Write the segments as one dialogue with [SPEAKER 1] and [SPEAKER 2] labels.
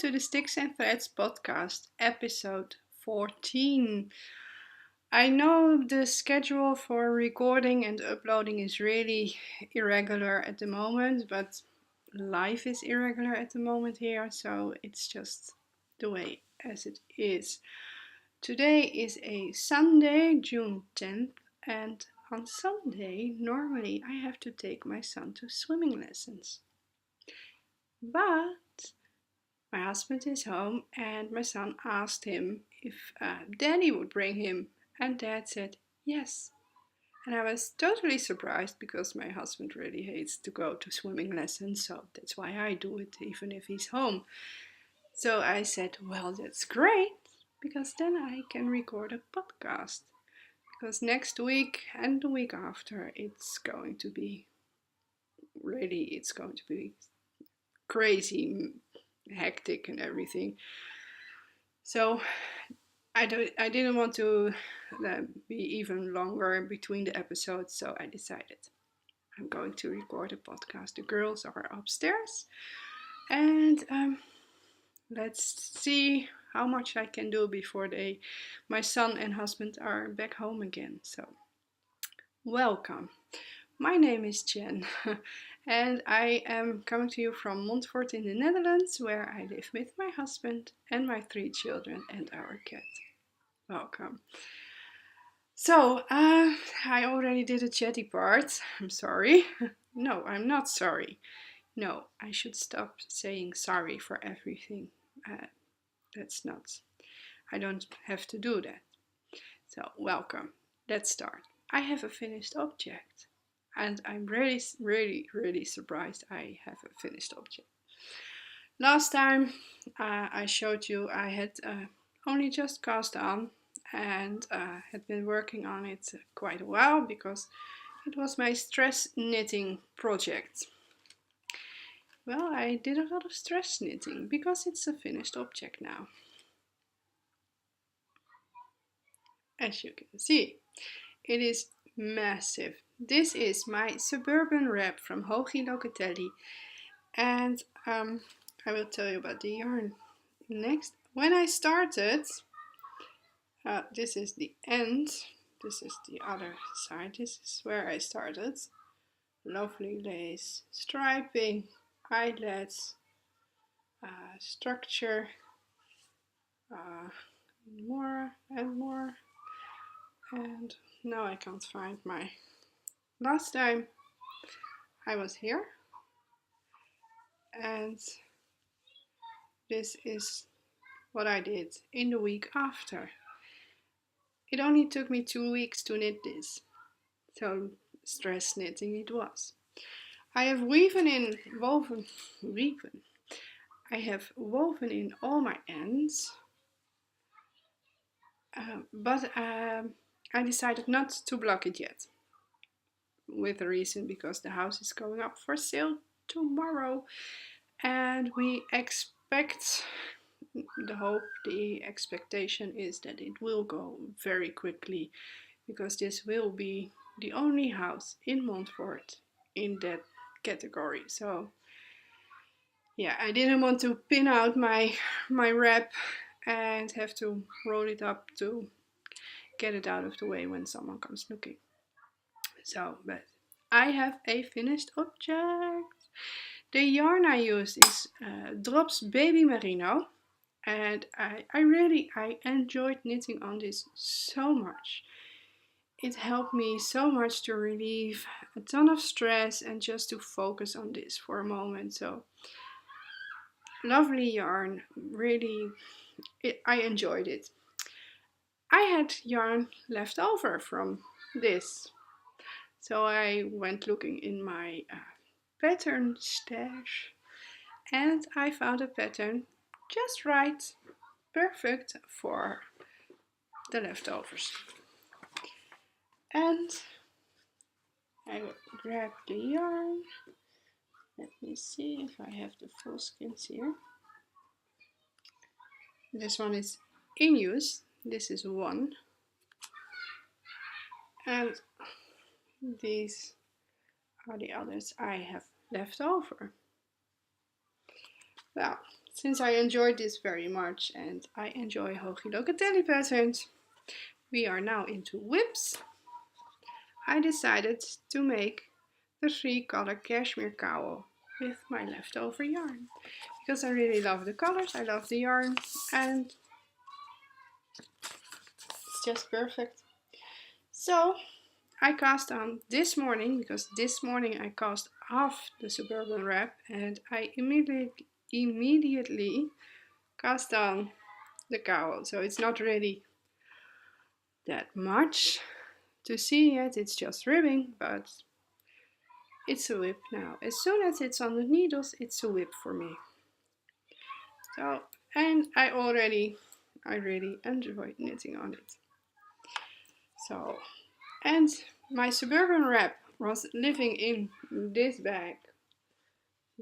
[SPEAKER 1] to the Sticks and Threads podcast, episode 14. I know the schedule for recording and uploading is really irregular at the moment, but life is irregular at the moment here, so it's just the way as it is. Today is a Sunday, June 10th, and on Sunday, normally I have to take my son to swimming lessons. But my husband is home and my son asked him if Daddy would bring him, and Dad said yes. And I was totally surprised because my husband really hates to go to swimming lessons, so that's why I do it even if he's home. So I said, well, that's great, because then I can record a podcast. Because next week and the week after, it's going to be crazy, hectic and everything. So I didn't want to be even longer between the episodes, so I decided I'm going to record a podcast. The girls are upstairs, and let's see how much I can do before my son and husband are back home again. So welcome. My name is Jen, and I am coming to you from Montfort in the Netherlands, where I live with my husband and my 3 children and our cat. Welcome. So, I already did a chatty part. I'm sorry. No, I'm not sorry. No, I should stop saying sorry for everything. That's not. I don't have to do that. So, welcome. Let's start. I have a finished object. And I'm really, really, really surprised I have a finished object. Last time I showed you I had only just cast on and had been working on it quite a while because it was my stress knitting project. Well, I did a lot of stress knitting because it's a finished object now. As you can see, it is massive. This is my suburban wrap from Hogi Locatelli, and I will tell you about the yarn next. When I started, this is the end, this is the other side, this is where I started. Lovely lace, striping, eyelets, structure, more and more, and now I can't find my... Last time I was here, and this is what I did in the week after. It only took me 2 weeks to knit this, so stress knitting it was. I have woven in all my ends, but I decided not to block it yet. With a reason, because the house is going up for sale tomorrow, and we expect, the expectation is that it will go very quickly, because this will be the only house in Montfort in that category. So yeah, I didn't want to pin out my wrap and have to roll it up to get it out of the way when someone comes looking. So, but I have a finished object. The yarn I use is Drops Baby Merino, and I enjoyed knitting on this so much. It helped me so much to relieve a ton of stress and just to focus on this for a moment. So lovely yarn, really, I enjoyed it. I had yarn left over from this, so I went looking in my pattern stash, and I found a pattern just right, perfect for the leftovers. And I will grab the yarn. Let me see if I have the full skeins here. This one is in use. This is one. And these are the others I have left over. Well, since I enjoyed this very much and I enjoy Hogi Locatelli patterns, we are now into whips. I decided to make the 3-color cashmere cowl with my leftover yarn because I really love the colors, I love the yarn, and it's just perfect. So I cast on this morning, because this morning I cast off the suburban wrap, and I immediately cast on the cowl. So it's not really that much to see yet, it's just ribbing, but it's a whip now. As soon as it's on the needles, it's a whip for me. So, and I really enjoyed knitting on it. So, and my suburban wrap was living in this bag.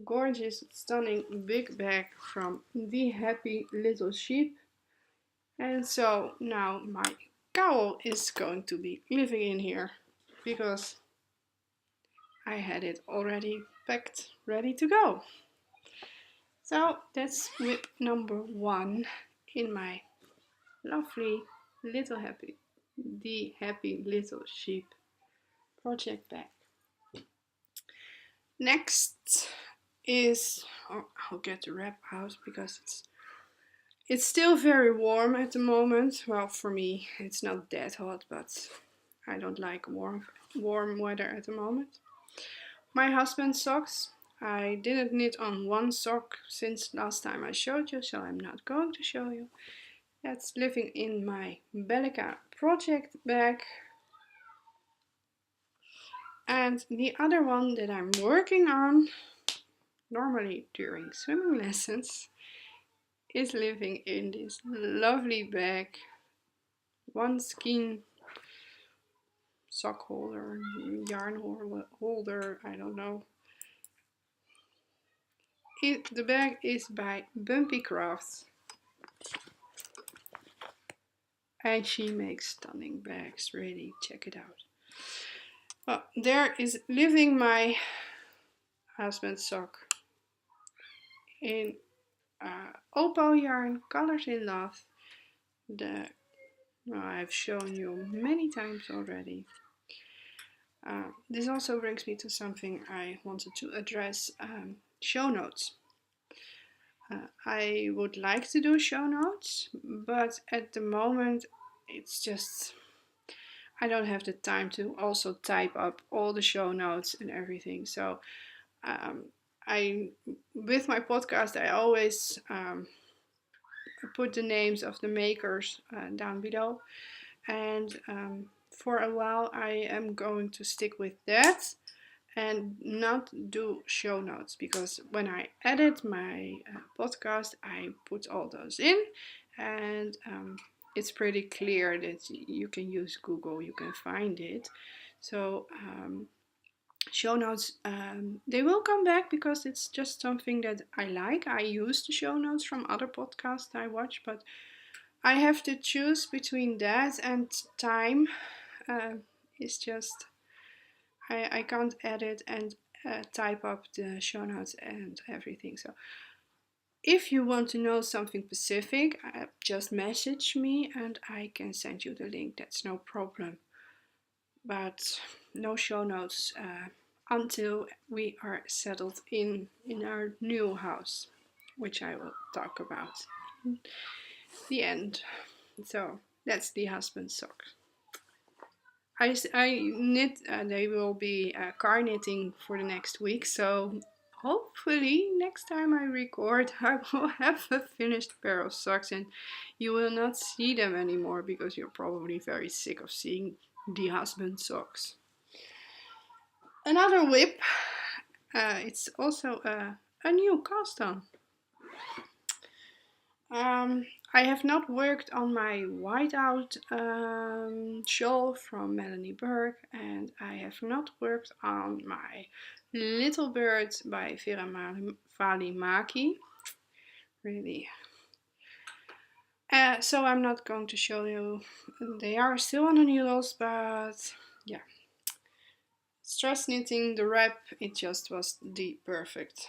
[SPEAKER 1] Gorgeous, stunning big bag from The Happy Little Sheep. And so now my cowl is going to be living in here because I had it already packed, ready to go. So that's whip number 1 in my lovely little happy, The Happy Little Sheep project bag. Next is, I'll get the wrap out because it's still very warm at the moment. Well, for me, it's not that hot, but I don't like warm weather at the moment. My husband's socks. I didn't knit on one sock since last time I showed you, so I'm not going to show you. That's living in my Bellica project bag. And the other one that I'm working on, normally during swimming lessons, is living in this lovely bag. One skein sock holder, yarn holder, I don't know. The bag is by Bumpy Crafts. And she makes stunning bags, really, check it out. Well, there is living my husband's sock in opal yarn, colors in love. I've shown you many times already. This also brings me to something I wanted to address, show notes. I would like to do show notes, but at the moment it's just, I don't have the time to also type up all the show notes and everything. So with my podcast, I always put the names of the makers down below. And for a while I am going to stick with that and not do show notes, because when I edit my podcast I put all those in, and it's pretty clear that you can use Google, you can find it. So show notes, they will come back because it's just something that I like. I use the show notes from other podcasts I watch, but I have to choose between that and time. It's just, I can't edit and type up the show notes and everything. So if you want to know something specific, just message me and I can send you the link. That's no problem. But no show notes until we are settled in our new house, which I will talk about in the end. So that's the husband's socks. I knit, they will be car knitting for the next week, so hopefully next time I record I will have a finished pair of socks and you will not see them anymore because you're probably very sick of seeing the husband's socks. Another whip, it's also a new cast on. I have not worked on my whiteout shawl from Melanie Burke, and I have not worked on my Little Bird by Vera Valimaki. Really. So I'm not going to show you. They are still on the needles, but yeah. Stress knitting the wrap, it just was the perfect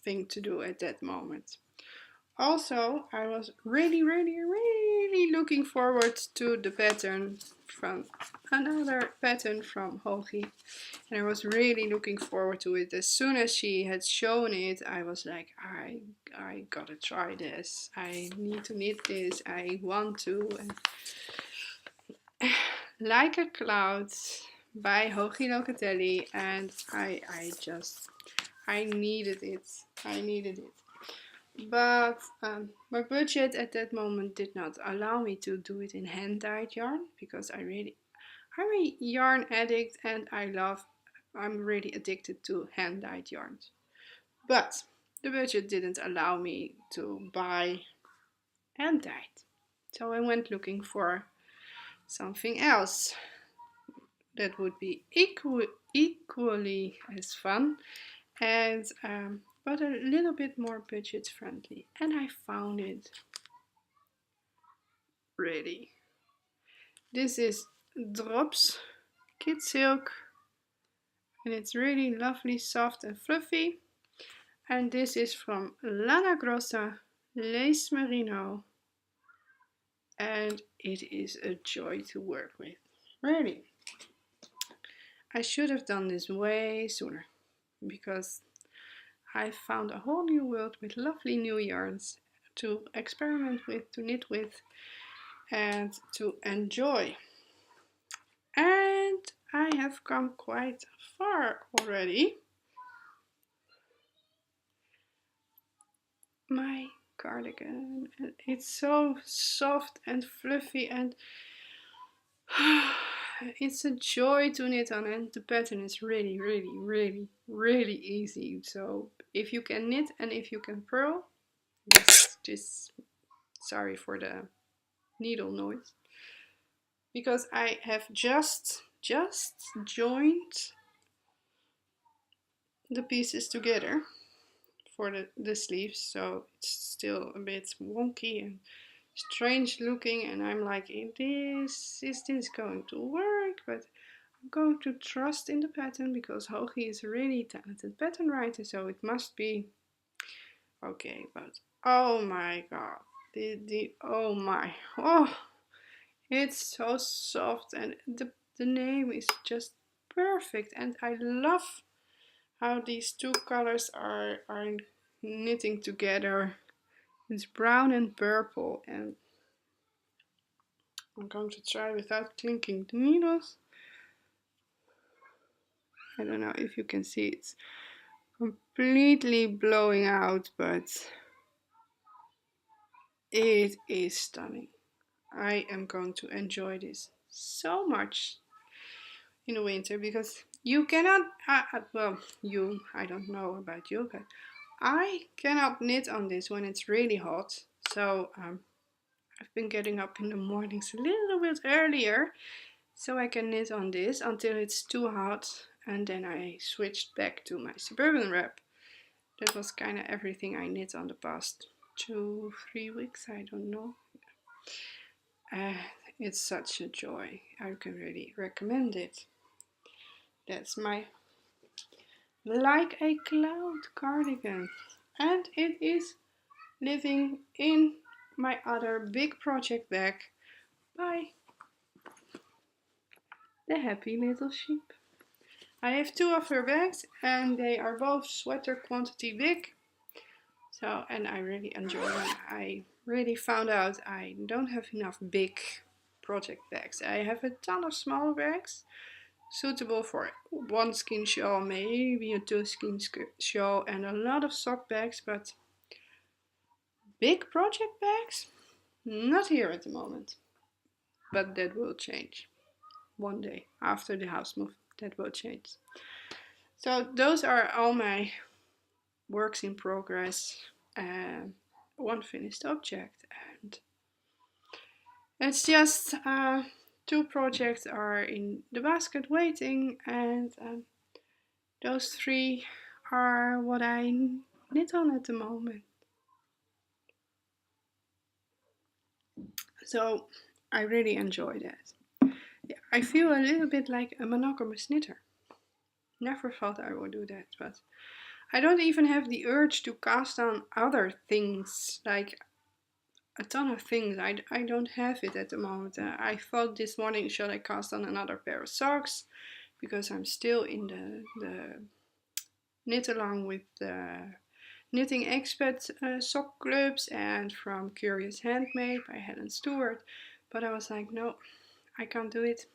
[SPEAKER 1] thing to do at that moment. Also, I was really, really, really looking forward to the pattern from another pattern from Hogi. And I was really looking forward to it. As soon as she had shown it, I was like, I gotta try this. I need to knit this. I want to. And Like a Cloud by Hogi Locatelli, and I needed it. I needed it. But my budget at that moment did not allow me to do it in hand-dyed yarn, because I'm a yarn addict, and I'm really addicted to hand-dyed yarns. But the budget didn't allow me to buy hand-dyed. So I went looking for something else that would be equally as fun, and but a little bit more budget friendly. And I found it. Really. This is Drops Kid Silk, and it's really lovely, soft and fluffy. And this is from Lana Grossa Lace Merino, and it is a joy to work with. Really. I should have done this way sooner, because I found a whole new world with lovely new yarns to experiment with, to knit with, and to enjoy. And I have come quite far already. My cardigan, it's so soft and fluffy, and it's a joy to knit on, and the pattern is really, really, really, really easy. So if you can knit and if you can purl, just sorry for the needle noise, because I have just joined the pieces together for the sleeves, so it's still a bit wonky and strange looking, and I'm like, is this going to work? But I'm going to trust in the pattern, because Hogi is a really talented pattern writer, so it must be okay. But oh my god, it's so soft, and the name is just perfect, and I love how these two colors are knitting together. It's brown and purple, and I'm going to try without clinking the needles. I don't know if you can see, it's completely blowing out, but it is stunning. I am going to enjoy this so much in the winter, because you cannot, I don't know about you, but I cannot knit on this when it's really hot. So I've been getting up in the mornings a little bit earlier, so I can knit on this until it's too hot, and then I switched back to my Suburban wrap. That was kind of everything I knit on the past 2-3 weeks, I don't know. It's such a joy. I can really recommend it. That's my Like a Cloud cardigan, and it is living in my other big project bag by the Happy Little Sheep. I have two of her bags, and they are both sweater quantity big. So, and I really enjoy them. I really found out I don't have enough big project bags. I have a ton of small bags, suitable for one skein shawl, maybe a 2 skein shawl, and a lot of sock bags, but big project bags? Not here at the moment. But that will change one day after the house move. That will change. So those are all my works in progress, one finished object, and it's just 2 projects are in the basket waiting, and those 3 are what I knit on at the moment. So I really enjoy that. I feel a little bit like a monogamous knitter. Never thought I would do that, but I don't even have the urge to cast on other things, like a ton of things. I don't have it at the moment. I thought this morning, should I cast on another pair of socks? Because I'm still in the knit along with the Knitting Expat sock clubs and from Curious Handmade by Helen Stewart. But I was like, no, I can't do it.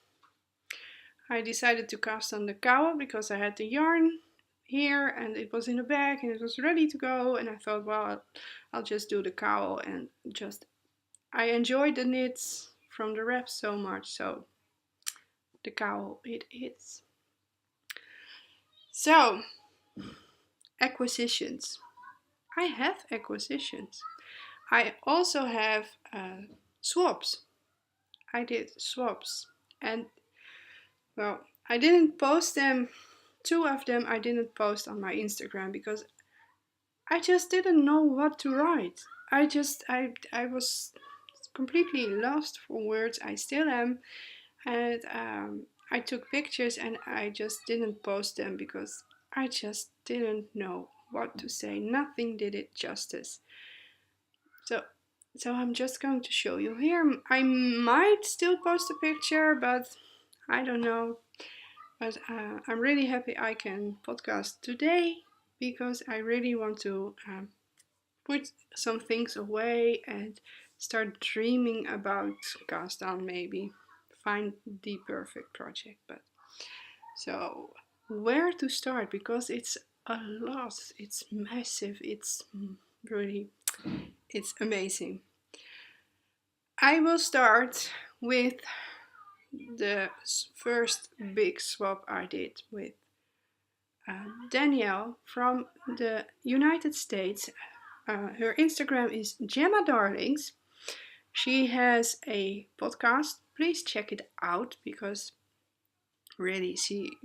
[SPEAKER 1] I decided to cast on the cowl because I had the yarn here and it was in a bag and it was ready to go. And I thought, well, I'll just do the cowl and just, I enjoyed the knits from the wrap so much. So the cowl it is. So, acquisitions. I have acquisitions. I also have swaps. I did swaps. And, well, I didn't post them. 2 of them I didn't post on my Instagram because I just didn't know what to write. I was completely lost for words. I still am. And I took pictures and I just didn't post them because I just didn't know what to say. Nothing did it justice. So I'm just going to show you here. I might still post a picture, but I don't know. But I'm really happy I can podcast today because I really want to put some things away and start dreaming about cast on, maybe find the perfect project. But so where to start, because it's a lot, it's massive, it's really, it's amazing. I will start with the first big swap I did with Danielle from the United States. Her Instagram is Gemma Darlings. She has a podcast. Please check it out because really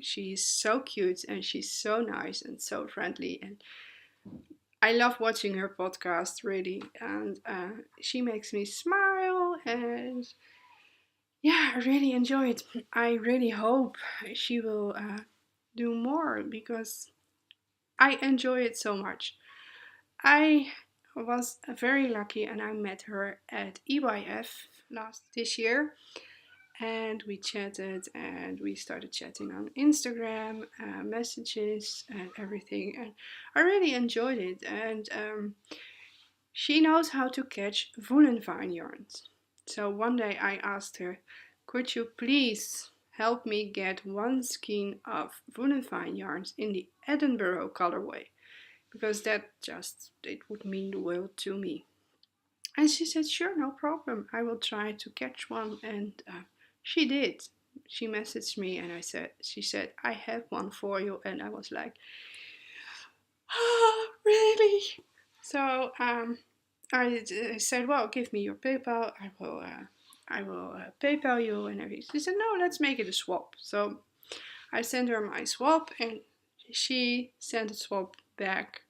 [SPEAKER 1] she's so cute and she's so nice and so friendly, and I love watching her podcast really, and she makes me smile, and yeah, I really enjoy it. I really hope she will do more because I enjoy it so much. I was very lucky and I met her at EYF this year, and we chatted and we started chatting on Instagram, messages and everything, and I really enjoyed it. And she knows how to catch Woolenvine yarns. So one day I asked her, could you please help me get 1 skein of Woolenvine yarns in the Edinburgh colorway? Because that just, it would mean the world to me. And she said, sure, no problem. I will try to catch one. And she did. She messaged me and she said, I have one for you. And I was like, oh, really? So I said, well, give me your PayPal. I will PayPal you and everything. She said, no, let's make it a swap. So I sent her my swap and she sent a swap back.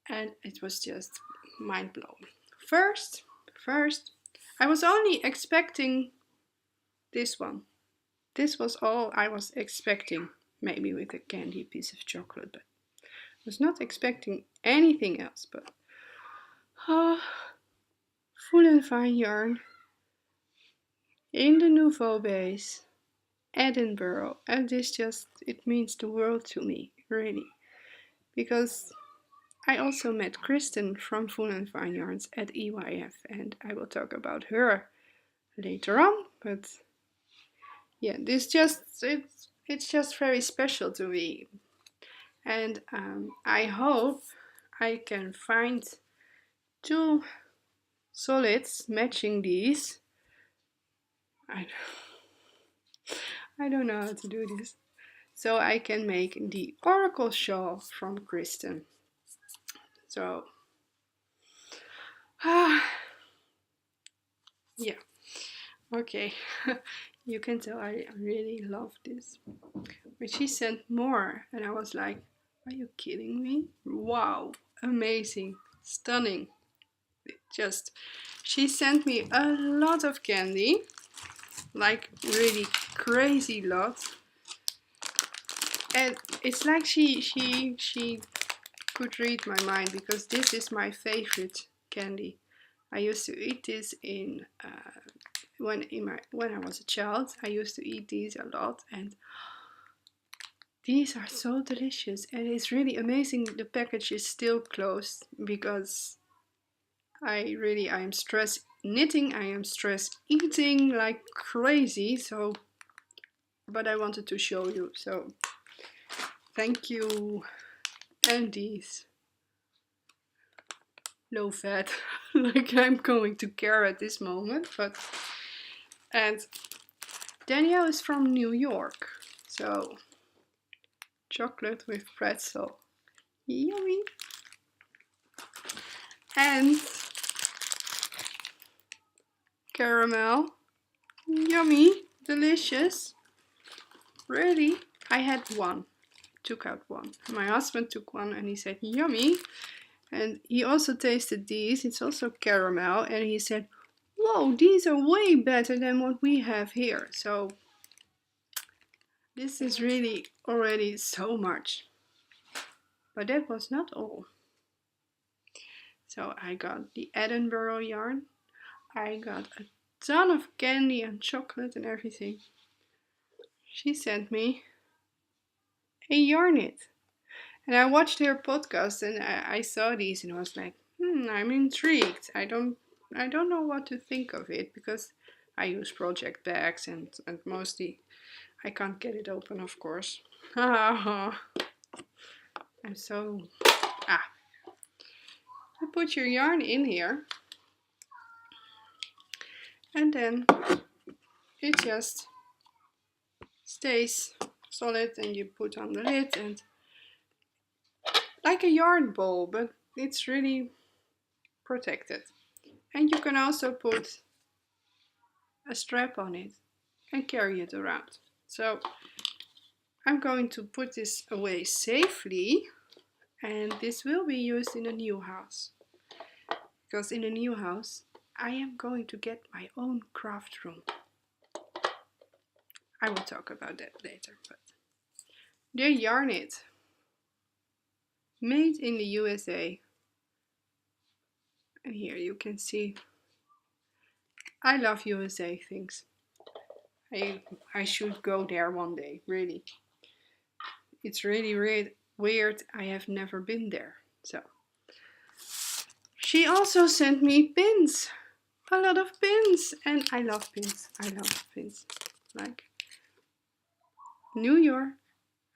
[SPEAKER 1] And it was just mind blowing. First, I was only expecting this one. This was all I was expecting, maybe with a candy piece of chocolate, but I was not expecting anything else. But Woolenvine yarn in the Nouveau base, Edinburgh, and this just, it means the world to me, really, because I also met Kristen from Woolenvine Yarns at EYF, and I will talk about her later on. But yeah, this just, it's just very special to me, and I hope I can find 2 solids matching these. I don't know how to do this, so I can make the Oracle shawl from Kristen. So yeah, okay. You can tell I really love this. But she sent more and I was like, are you kidding me? Wow, amazing, stunning. Just, she sent me a lot of candy, like really crazy lot. And it's like she could read my mind, because this is my favorite candy. I used to eat this when I was a child. I used to eat these a lot, and these are so delicious. And it's really amazing the package is still closed, because I am stress knitting, I am stress eating like crazy. So, but I wanted to show you. So, thank you. And these low fat, like I'm going to care at this moment, but and Danielle is from New York, so chocolate with pretzel, yummy, and caramel, yummy, delicious. Really, I had one, took out one. My husband took one and he said yummy, and he also tasted these. It's also caramel, and he said, whoa, these are way better than what we have here. So this is really already so much. But that was not all. So I got the Edinburgh yarn. I got a ton of candy and chocolate and everything. She sent me a yarn knit. And I watched her podcast and I saw these and I was like, I'm intrigued. I don't know what to think of it, because I use project bags and mostly I can't get it open, of course. I'm so you put your yarn in here and then it just stays solid, and you put on the lid, and like a yarn bowl, but it's really protected. And you can also put a strap on it and carry it around. So I'm going to put this away safely, and this will be used in a new house, because in a new house I am going to get my own craft room. I will talk about that later. But the yarn knit, made in the USA, and here you can see I love USA things. I should go there one day, really. It's really weird. I have never been there. So she also sent me pins, a lot of pins, and I love pins. I love pins. Like New York,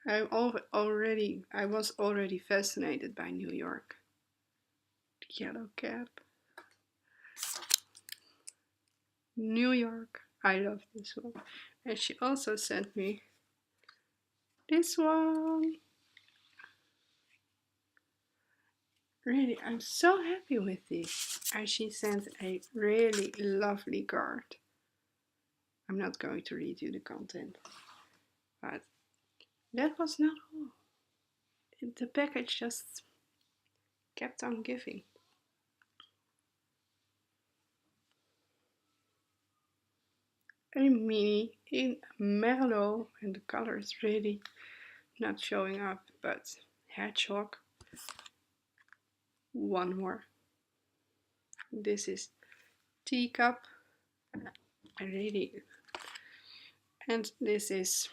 [SPEAKER 1] I was already fascinated by New York. The yellow cap. New York, I love this one. And she also sent me this one. Really, I'm so happy with this. And she sent a really lovely card. I'm not going to read you the content, but that was not all. The package just kept on giving. A mini in Merlot, and the color is really not showing up, but hedgehog. One more. This is teacup. And this is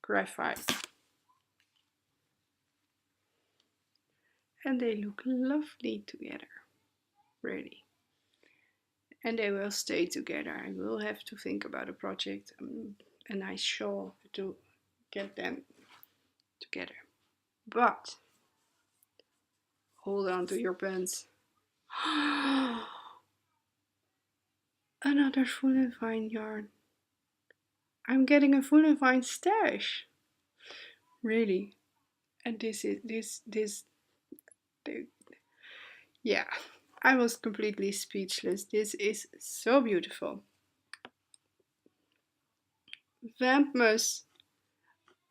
[SPEAKER 1] graphite. And they look lovely together, really. And they will stay together. I will have to think about a project, a nice shawl to get them together. But hold on to your pants. Another Full and Fine yarn. I'm getting a Full and Fine stash. Really. And yeah, I was completely speechless. This is so beautiful. Vampmus.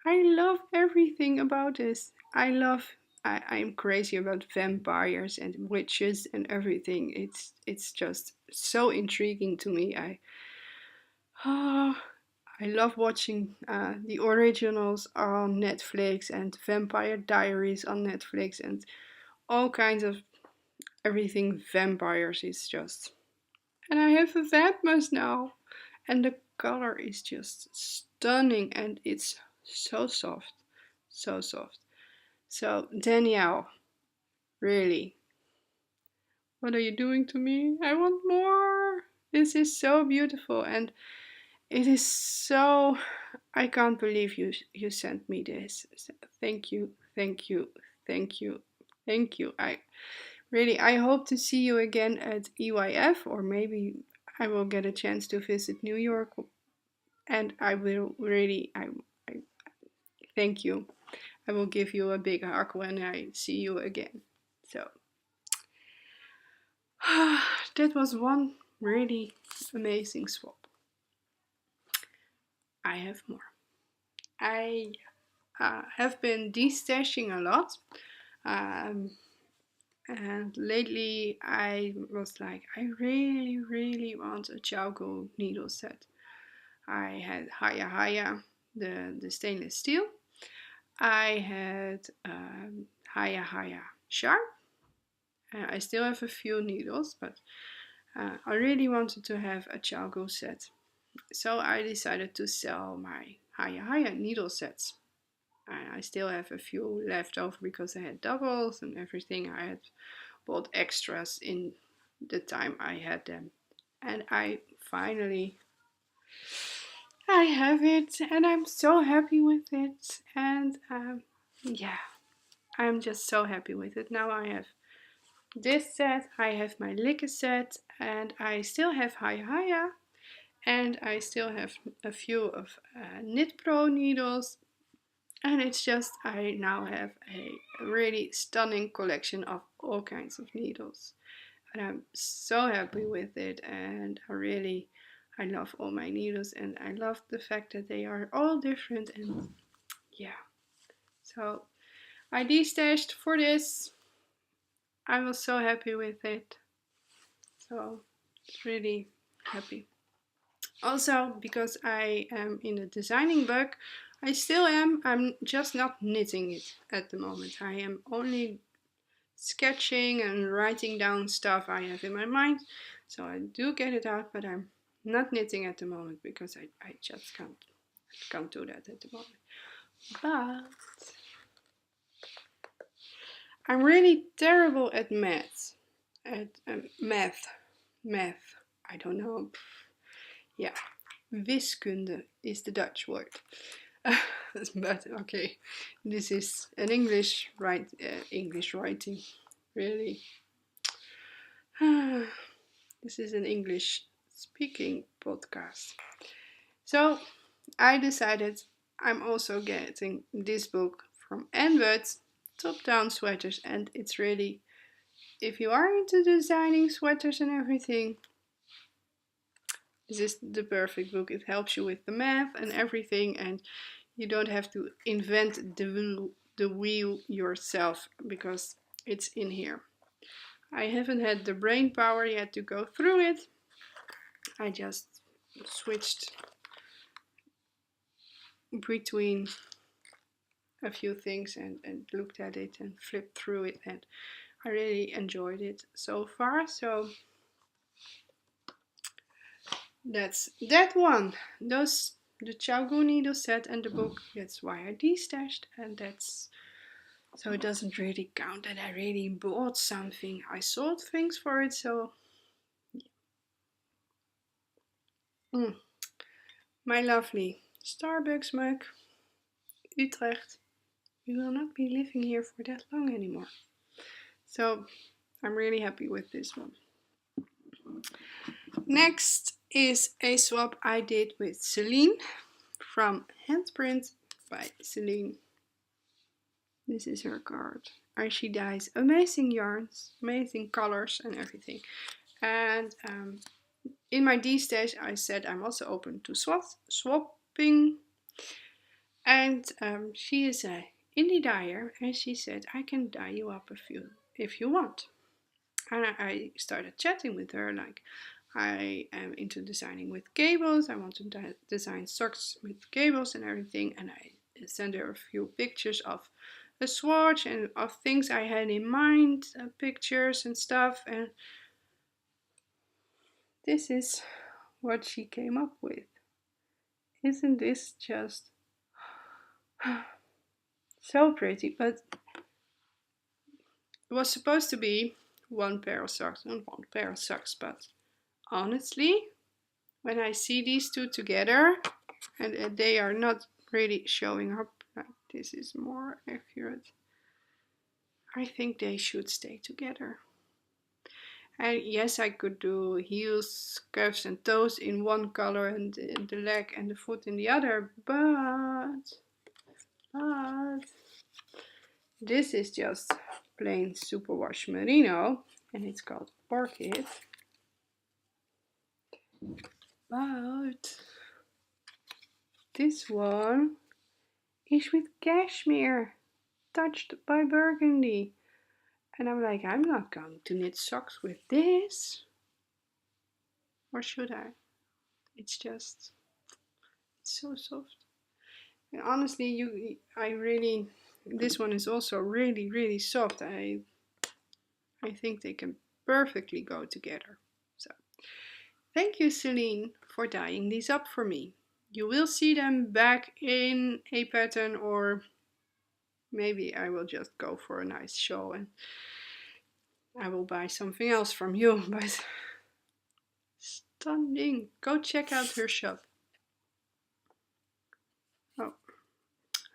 [SPEAKER 1] I love everything about this. I'm crazy about vampires and witches and everything. It's just so intriguing to me. I love watching the originals on Netflix and Vampire Diaries on Netflix and all kinds of everything vampires is just. And I have a Vampas now, and the color is just stunning and it's so soft, so soft. So Danielle, really, what are you doing to me? I want more. This is so beautiful and it is so. I can't believe you sent me this. Thank you, thank you, thank you, thank you. I hope to see you again at EYF, or maybe I will get a chance to visit New York, and I will really. I thank you. I will give you a big hug when I see you again. So that was one really amazing swap. I have more. I have been destashing a lot. Um, and lately I was like, I really, really want a Chalco needle set. I had Haya Haya, the stainless steel. I had Haya Haya sharp. I still have a few needles, but I really wanted to have a Chalco set. So I decided to sell my Haya Haya needle sets. I still have a few left over because I had doubles and everything. I had bought extras in the time I had them. And I finally I have it and I'm so happy with it. And yeah, I'm just so happy with it. Now I have this set, I have my Licker set, and I still have Haya Haya, and I still have a few of Knit Pro needles. And it's just, I now have a really stunning collection of all kinds of needles. And I'm so happy with it. And I love all my needles. And I love the fact that they are all different. And yeah, so I destashed for this. I was so happy with it. So it's really happy. Also, because I am in a designing bug, I still am. I'm just not knitting it at the moment. I am only sketching and writing down stuff I have in my mind. So I do get it out, but I'm not knitting at the moment because I just can't do that at the moment. But I'm really terrible at math. At math. I don't know. Yeah, wiskunde is the Dutch word. But okay, this is an English writing. Really, this is an English speaking podcast. So I decided I'm also getting this book from Enwood, Top Down Sweaters, and it's really, if you are into designing sweaters and everything, this is the perfect book. It helps you with the math and everything, and you don't have to invent the wheel yourself because it's in here. I haven't had the brain power yet to go through it. I just switched between a few things and looked at it and flipped through it, and I really enjoyed it so far. So that's that one. Those the Chalco needle set and the book. That's why I destashed, and that's so it doesn't really count that I really bought something. I sold things for it, so my lovely Starbucks mug, Utrecht. We will not be living here for that long anymore. So I'm really happy with this one. Next is a swap I did with Celine from Handprint by Celine. This is her card. And she dyes amazing yarns, amazing colors and everything. And in my D-stage I said I'm also open to swapping. And she is a indie dyer and she said I can dye you up a few if you want. And I started chatting with her like, I am into designing with cables. I want to design socks with cables and everything. And I sent her a few pictures of a swatch and of things I had in mind, pictures and stuff. And this is what she came up with. Isn't this just so pretty? But it was supposed to be one pair of socks, not one pair of socks, but honestly, when I see these two together, and they are not really showing up, like this is more accurate, I think they should stay together. And yes, I could do heels, cuffs and toes in one color and the leg and the foot in the other, but this is just plain superwash merino and it's called Orchid. But this one is with cashmere, touched by burgundy. And I'm like, I'm not going to knit socks with this. Or should I? It's just, it's so soft. And honestly, this one is also really, really soft. I think they can perfectly go together. So, thank you, Celine, for dyeing these up for me. You will see them back in a pattern, or maybe I will just go for a nice show and I will buy something else from you, but stunning. Go check out her shop. Oh,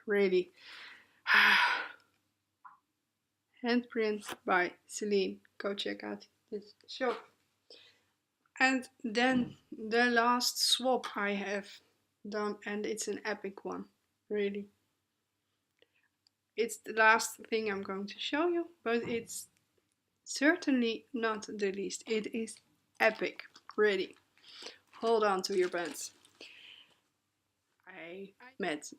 [SPEAKER 1] really. Handprint by Celine. Go check out this shop. And then the last swap I have done, and it's an epic one, really. It's the last thing I'm going to show you, but it's certainly not the least. It is epic, really. Hold on to your pants. I met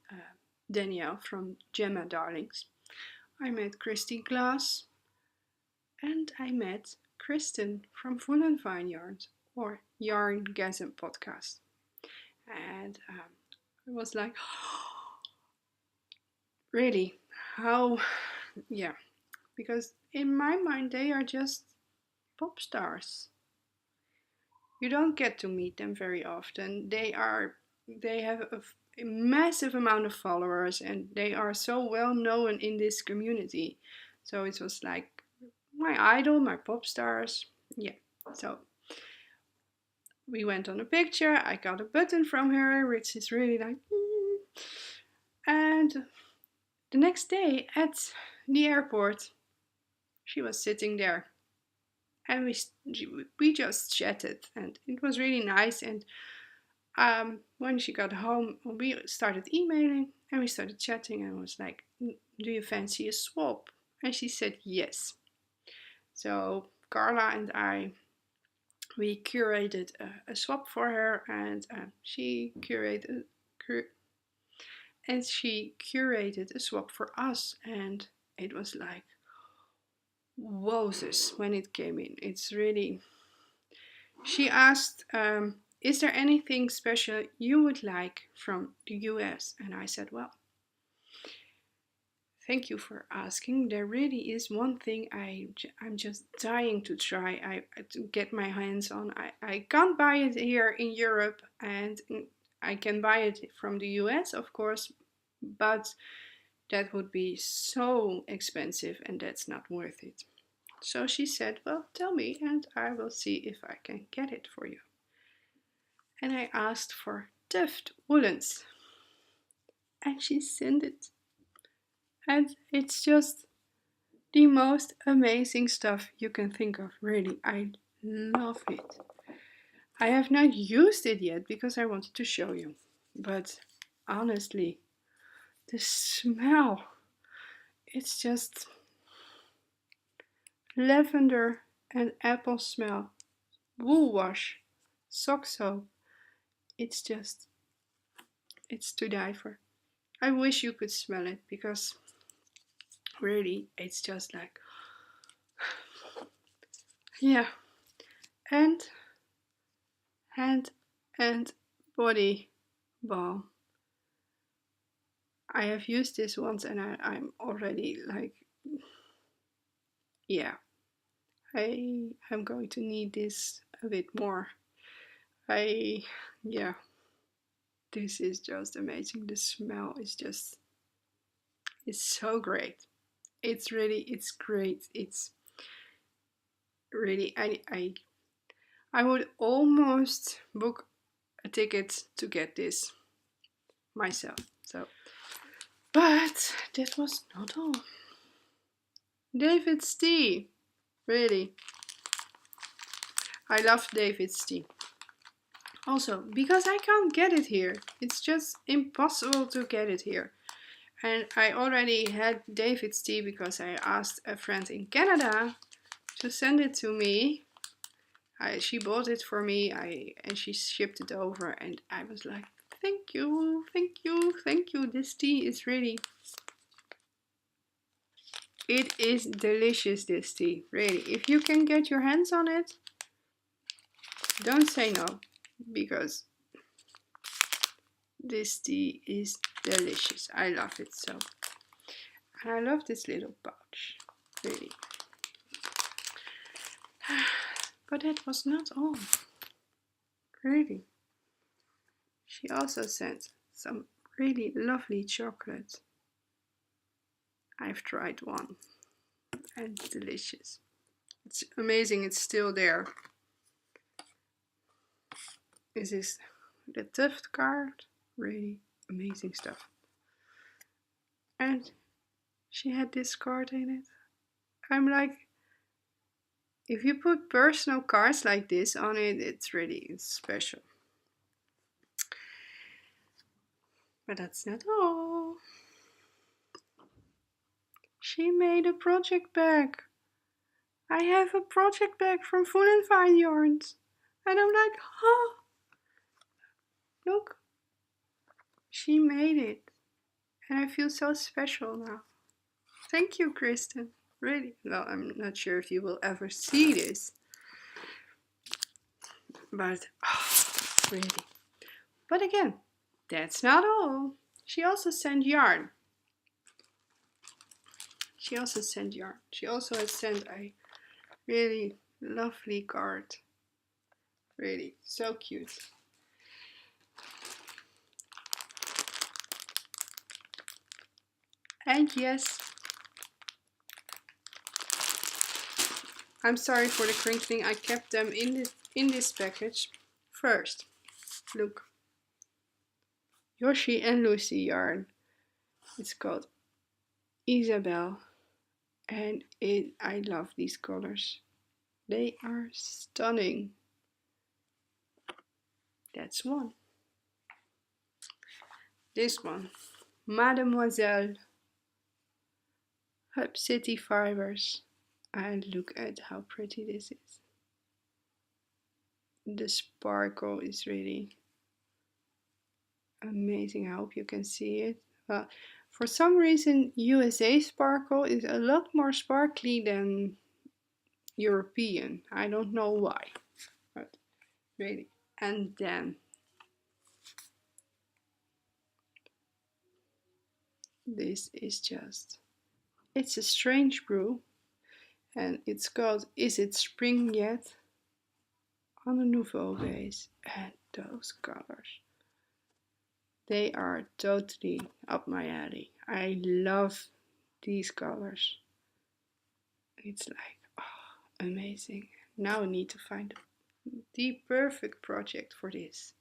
[SPEAKER 1] Danielle from Gemma Darlings. I met Christy Glass. And I met Kristen from Full and Fine Yarns, or Yarngasm podcast. And I was like, really? How? Yeah. Because in my mind, they are just pop stars. You don't get to meet them very often. They have a massive amount of followers and they are so well known in this community. So it was like my idol, my pop stars. Yeah. So we went on a picture. I got a button from her, which is really like, And the next day at the airport, she was sitting there, and we just chatted, and it was really nice. And when she got home, we started emailing, and we started chatting, and I was like, "Do you fancy a swap?" And she said yes. So Carla and we curated a swap for her, and she curated a swap for us, and it was like wowzers when it came in. It's really. She asked, "Is there anything special you would like from the US?" And I said, "Well, thank you for asking. There really is one thing I'm just dying to try. To get my hands on. I can't buy it here in Europe, and I can buy it from the US, of course, but that would be so expensive, and that's not worth it." So she said, "Well, tell me, and I will see if I can get it for you." And I asked for tuft woolens, and she sent it. And it's just the most amazing stuff you can think of, really. I love it. I have not used it yet because I wanted to show you. But honestly, the smell, it's just lavender and apple smell, wool wash, sock soap. It's to die for. I wish you could smell it because really it's just like, yeah. And Hand and Body Balm. I have used this once and I'm already like, yeah, I'm going to need this a bit more. Yeah, this is just amazing. The smell is just, it's so great. It's great. It's really, I would almost book a ticket to get this myself. So, but that was not all. David's tea, really. I love David's tea. Also, because I can't get it here. It's just impossible to get it here. And I already had David's tea because I asked a friend in Canada to send it to me. She bought it for me and she shipped it over and I was like, thank you, thank you, thank you. This tea is really, it is delicious, this tea, really. If you can get your hands on it, don't say no, because this tea is delicious. I love it so. And I love this little pouch, really. But that was not all, really. She also sent some really lovely chocolate. I've tried one and it's delicious. It's amazing it's still there. This is the Tuft card, really amazing stuff. And she had this card in it. I'm like, if you put personal cards like this on it, it's really special. But that's not all. She made a project bag. I have a project bag from Full and Fine Yarns. And I'm like, huh? Look. She made it. And I feel so special now. Thank you, Kristen. Really. Well, I'm not sure if you will ever see this. But, really. But again, that's not all. She also sent yarn. She also has sent a really lovely card. Really, so cute. And yes, I'm sorry for the crinkling. I kept them in this package. First, look. Yoshi and Lucy yarn. It's called Isabel. And I love these colors. They are stunning. That's one. This one, Mademoiselle. Hub City Fibers. And look at how pretty this is. The sparkle is really amazing. I hope you can see it. For some reason, USA sparkle is a lot more sparkly than European. I don't know why, but really. And then this is just, it's a strange brew, and it's called Is It Spring Yet? On a Nouveau base. And those colors, they are totally up my alley. I love these colors. It's like, oh, amazing. Now I need to find the perfect project for this.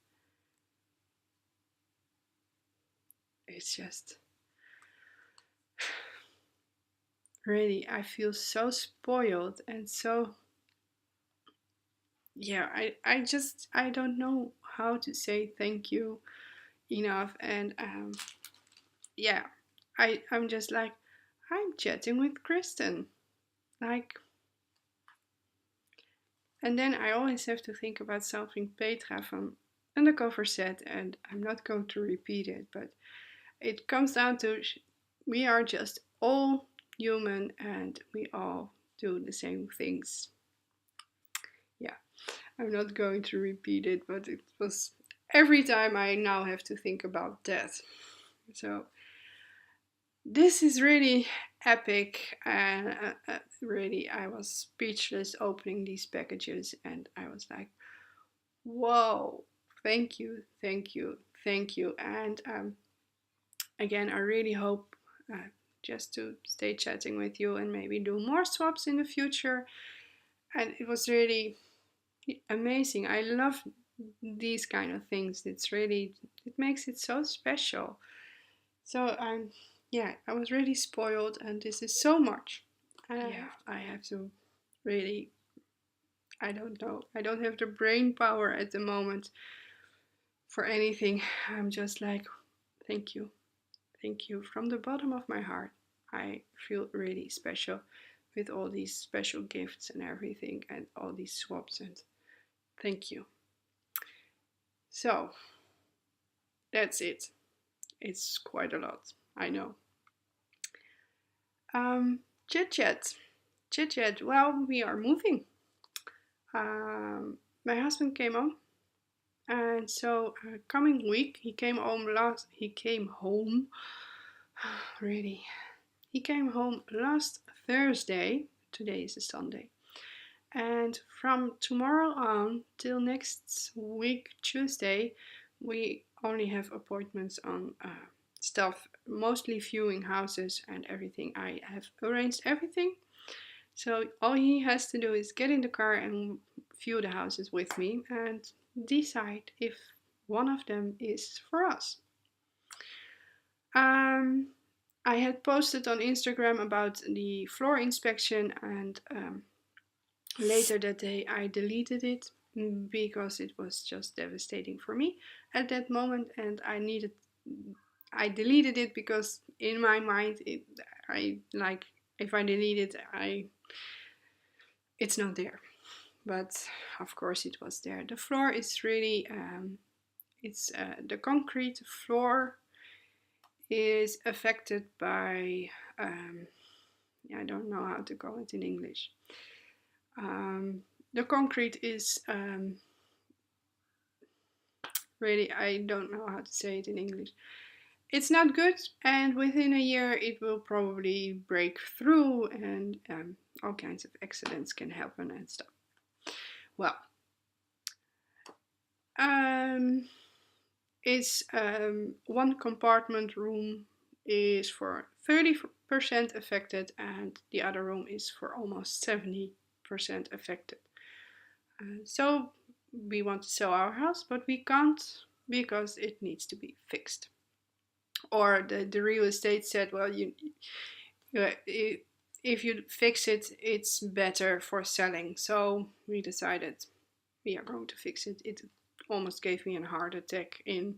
[SPEAKER 1] It's just, really, I feel so spoiled and so, yeah, I don't know how to say thank you enough. And yeah, I'm just like, I'm chatting with Kristen, like, and then I always have to think about something Petra from Undercover said, and I'm not going to repeat it, but it comes down to we are just all human and we all do the same things. Yeah. I'm not going to repeat it, but it was every time I now have to think about that. So this is really epic, and really, I was speechless opening these packages, and I was like, whoa, thank you, thank you, thank you. And again, I really hope just to stay chatting with you and maybe do more swaps in the future. And it was really amazing. I love these kind of things. It's really, it makes it so special. So yeah, I was really spoiled, and this is so much. And yeah, I have to really, I don't know, I don't have the brain power at the moment for anything. I'm just like, thank you. Thank you from the bottom of my heart. I feel really special with all these special gifts and everything and all these swaps, and thank you. So that's it. It's quite a lot, I know. Chit chat. Chit chat. Well, we are moving. My husband came home, and so coming week he came home last. He came home. Really, he came home last Thursday. Today is a Sunday. And from tomorrow on till next week, Tuesday, we only have appointments on stuff, mostly viewing houses and everything. I have arranged everything. So all he has to do is get in the car and view the houses with me and decide if one of them is for us. I had posted on Instagram about the floor inspection, and later that day I deleted it because it was just devastating for me at that moment, and I deleted it because in my mind I like, if I delete it, it's not there. But of course it was there. The floor is really it's the concrete floor is affected by I don't know how to call it in English. The concrete is really, I don't know how to say it in English. It's not good, and within a year it will probably break through, and all kinds of accidents can happen and stuff. Well, it's one compartment room is for 30% affected, and the other room is for almost 70% affected. So we want to sell our house, but we can't because it needs to be fixed. Or the real estate said, well, if you fix it, it's better for selling. So we decided we are going to fix it. It almost gave me a heart attack in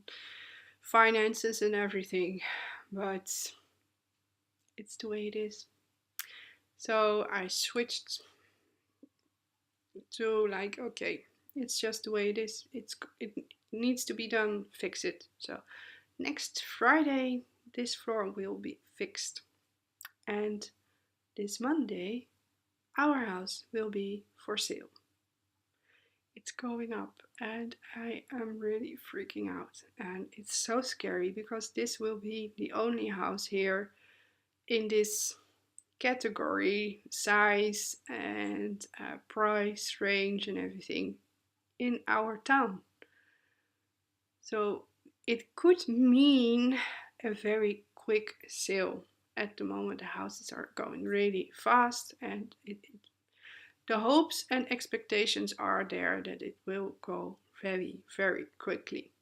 [SPEAKER 1] finances and everything, but it's the way it is. So I switched to like, okay, it's just the way it is. It needs to be done, fix it. So next Friday, this floor will be fixed. And this Monday, our house will be for sale. It's going up, and I am really freaking out. And it's so scary because this will be the only house here in this category, size, and price range, and everything in our town. So it could mean a very quick sale. At the moment, the houses are going really fast, and the hopes and expectations are there that it will go very, very quickly.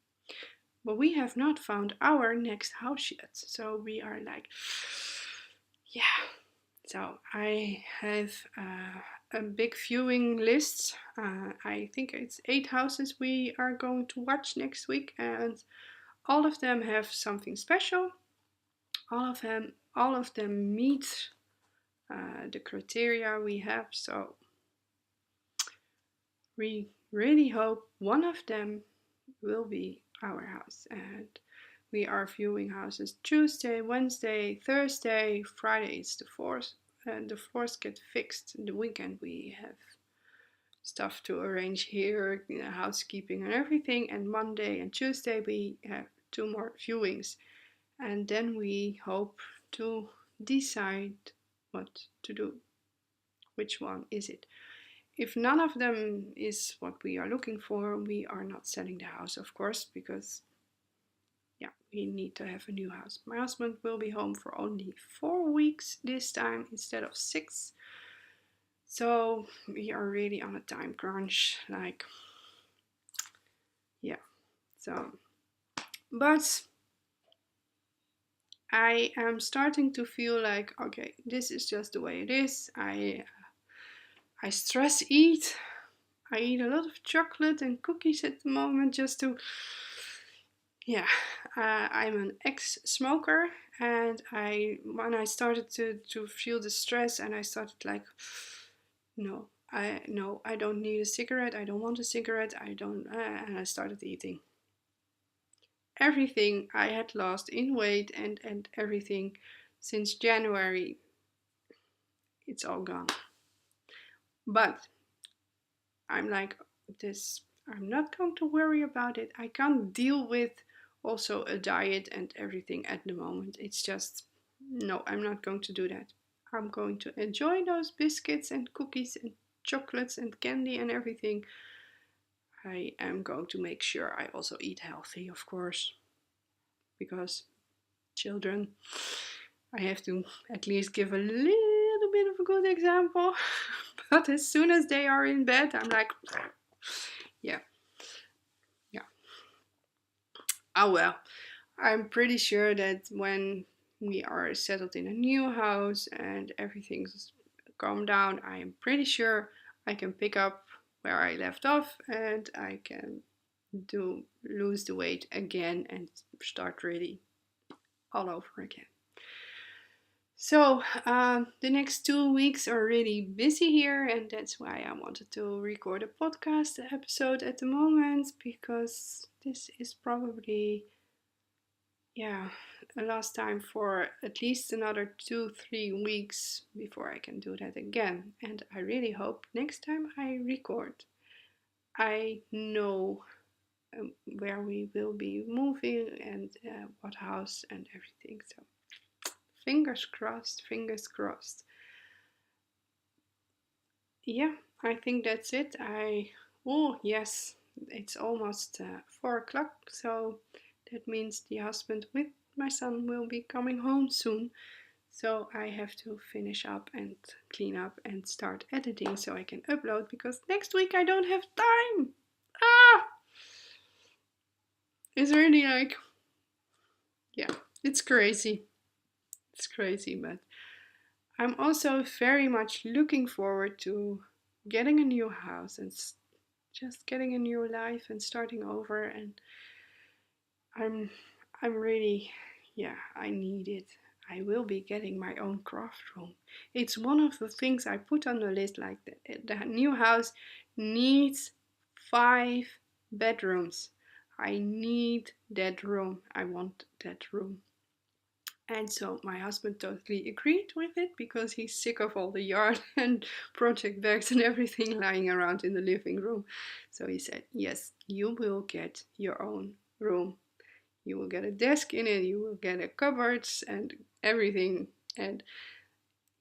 [SPEAKER 1] But we have not found our next house yet, so we are like, yeah. So I have a big viewing list. I think it's 8 houses we are going to watch next week, and all of them have something special. All of them meet the criteria we have. So we really hope one of them will be our house. And we are viewing houses Tuesday, Wednesday, Thursday, Friday is the 4th, and the floors get fixed. The weekend we have stuff to arrange here, housekeeping and everything. And Monday and Tuesday we have 2 more viewings. And then we hope to decide what to do. Which one is it? If none of them is what we are looking for, we are not selling the house, of course, because we need to have a new house. My husband will be home for only 4 weeks this time instead of 6. So we are really on a time crunch, but I am starting to feel like, okay, this is just the way it is. I stress eat. I eat a lot of chocolate and cookies at the moment just to, I'm an ex-smoker, and when I started to feel the stress, and I started like, no, I don't need a cigarette. I don't want a cigarette. And I started eating. Everything I had lost in weight and everything since January, it's all gone. But I'm like, I'm not going to worry about it. I can't deal with also a diet and everything at the moment. It's just, no, I'm not going to do that. I'm going to enjoy those biscuits and cookies and chocolates and candy and everything. I am going to make sure I also eat healthy, of course, because children, I have to at least give a little bit of a good example. But as soon as they are in bed, I'm like, yeah. Oh well, I'm pretty sure that when we are settled in a new house and everything's calmed down, I am pretty sure I can pick up where I left off and I can lose the weight again and start really all over again. So the next 2 weeks are really busy here, and that's why I wanted to record a podcast episode at the moment, because this is probably a last time for at least another 2-3 weeks before I can do that again. And I really hope next time I record, I know where we will be moving and what house and everything. So fingers crossed, fingers crossed. Yeah, I think that's it. Oh yes, it's almost 4 o'clock, so that means the husband with my son will be coming home soon. So I have to finish up and clean up and start editing so I can upload, because next week I don't have time. It's really like, it's crazy. It's crazy, but I'm also very much looking forward to getting a new house and just getting a new life and starting over. And I'm really, I need it. I will be getting my own craft room. It's one of the things I put on the list, like the new house needs 5 bedrooms. I need that room. I want that room. And so my husband totally agreed with it, because he's sick of all the yard and project bags and everything lying around in the living room. So he said, yes, you will get your own room. You will get a desk in it, you will get a cupboards and everything. And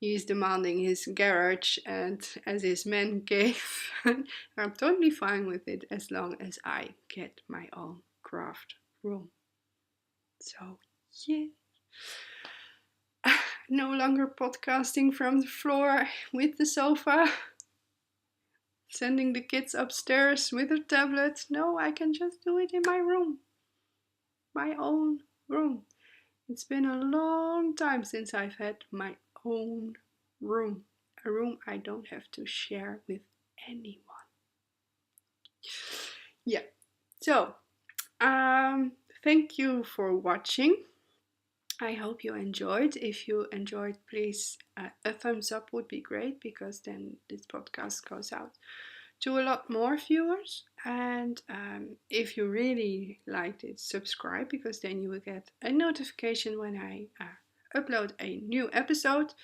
[SPEAKER 1] he's demanding his garage and as his man cave. I'm totally fine with it as long as I get my own craft room. So, yeah. No longer podcasting from the floor with the sofa, sending the kids upstairs with a tablet. No, I can just do it in my room. My own room. It's been a long time since I've had my own room. A room I don't have to share with anyone. Yeah. So, thank you for watching. I hope you enjoyed. If you enjoyed, please a thumbs up would be great, because then this podcast goes out to a lot more viewers. And if you really liked it, subscribe, because then you will get a notification when I upload a new episode.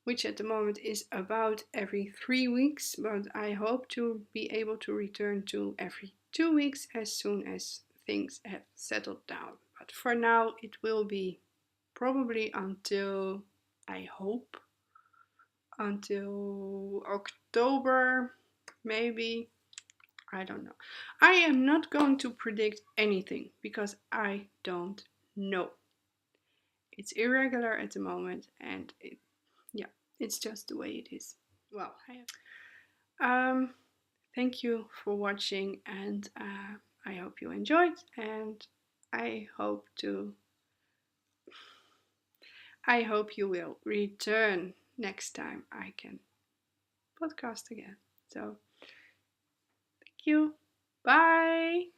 [SPEAKER 1] which at the moment is about every 3 weeks, but I hope to be able to return to every 2 weeks as soon as things have settled down. But for now, it will be probably until, I hope, until October, maybe. I don't know. I am not going to predict anything because I don't know. It's irregular at the moment, and yeah, it's just the way it is. Well, thank you for watching, and I hope you enjoyed, and I hope to. I hope you will return next time I can podcast again. So, thank you. Bye.